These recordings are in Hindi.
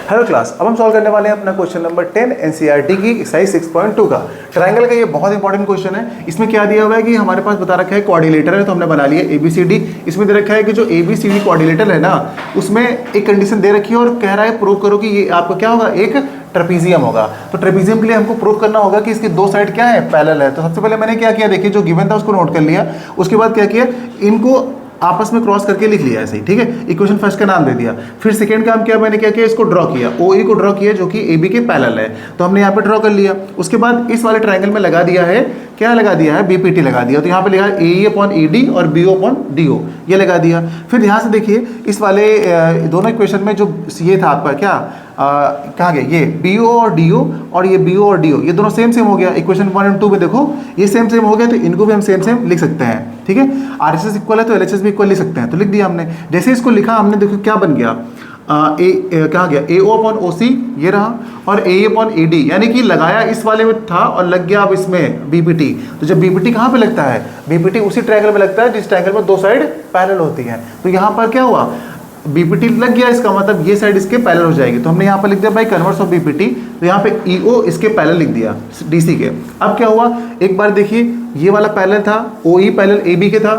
हेलो क्लास, अब हम सॉल्व करने वाले हैं अपना क्वेश्चन नंबर 10 एनसीईआरटी की एक्सरसाइज 6.2 का। ट्रायंगल का ये बहुत इंपॉर्टेंट क्वेश्चन है। इसमें क्या दिया हुआ है कि हमारे पास बता रखा है क्वाड्रिलेटरल है, तो हमने बना लिया ABCD। इसमें दे रखा है कि जो ABCD क्वाड्रिलेटरल है ना, उसमें एक कंडीशन दे रखी है और कह रहा है प्रूव करो कि ये आपका क्या होगा, एक ट्रेपीजियम होगा। तो ट्रेपीजियम के लिए हमको प्रूव करना होगा कि इसकी दो साइड क्या है, पैरेलल है। तो सबसे पहले मैंने क्या किया, देखिए जो गिवन था उसको नोट कर लिया। उसके बाद क्या किया, इनको आपस में क्रॉस करके लिख लिया ऐसे ही, ठीक है। इक्वेशन फर्स्ट का नाम दे दिया। फिर सेकंड काम किया, मैंने क्या किया, इसको ड्रॉ किया, OE को ड्रॉ किया जो कि AB के पैरेलल है, तो हमने यहाँ पे ड्रॉ कर लिया। उसके बाद इस वाले ट्रायंगल में लगा दिया है, क्या लगा दिया है, BPT लगा दिया। तो यहाँ पे लिखा है AE/ED और BO/DO, ये लगा दिया। फिर यहाँ से देखिए इस वाले दोनों इक्वेशन में जो ये था आपका क्या कहाँ गया, ये BO और DO और ये BO और DO, ये दोनों सेम सेम हो गया। इक्वेशन 1 और 2 में देखो ये सेम सेम हो गया, तो इनको भी हम सेम सेम लिख सकते हैं, ठीक है। RHS इक्वल है तो LHS भी इक्वल लिख सकते हैं, तो लिख दिया हमने। जैसे इसको लिखा हमने, देखो क्या बन गया, कहाँ गया, AO/OC ये रहा और AE/AD, यानी कि लगाया इस वाले में था और लग गया अब इसमें BPT। तो जब BPT कहाँ पे लगता है, BPT उसी ट्रायंगल में लगता है जिस ट्रायंगल में दो साइड पैरेलल होती है। तो यहाँ पर क्या हुआ, BPT लग गया, इसका मतलब ये साइड इसके पैरेलल हो जाएगी। तो हमने यहाँ पर लिख दिया बाई कन्वर्स ऑफ BPT, तो यहाँ पे EO इसके पैरेलल लिख दिया DC के। अब क्या हुआ, एक बार देखिए ये वाला पैरेलल था, OE पैरेलल AB के था,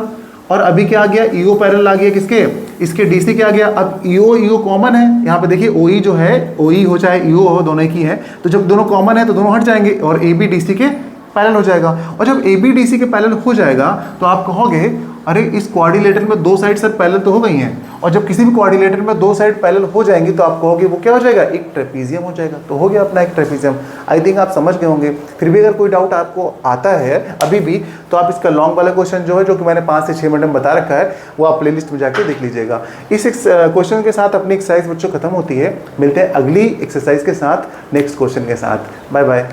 और अभी क्या आ गया, EO पैरेलल आ गया किसके, इसके DC के आ गया। अब EO कॉमन है, यहाँ पे देखिए OE जो है, OE हो चाहे EO हो, दोनों की है। तो जब दोनों कॉमन है तो दोनों हट जाएंगे और AB DC के पैरेलल हो जाएगा। और जब AB DC के पैरेलल हो जाएगा तो आप कहोगे अरे इस क्वाड्रिलेटरल में दो साइड सर पैरेलल तो हो गई हैं, और जब किसी भी क्वाड्रिलेटरल में दो साइड पैरेलल हो जाएंगी तो आप कहोगे वो क्या हो जाएगा, एक ट्रेपीजियम हो जाएगा। तो हो गया अपना एक ट्रेपीजियम। आई थिंक आप समझ गए होंगे। फिर भी अगर कोई डाउट आपको आता है अभी भी, तो आप इसका लॉन्ग वाला क्वेश्चन जो है, जो कि मैंने 5 से 6 मिनट में बता रखा है, वो आप प्लेलिस्ट में जाके देख लीजिएगा। इस क्वेश्चन के साथ अपनी एक्सरसाइज बच्चों खत्म होती है। मिलते हैं अगली एक्सरसाइज के साथ, नेक्स्ट क्वेश्चन के साथ। Bye bye.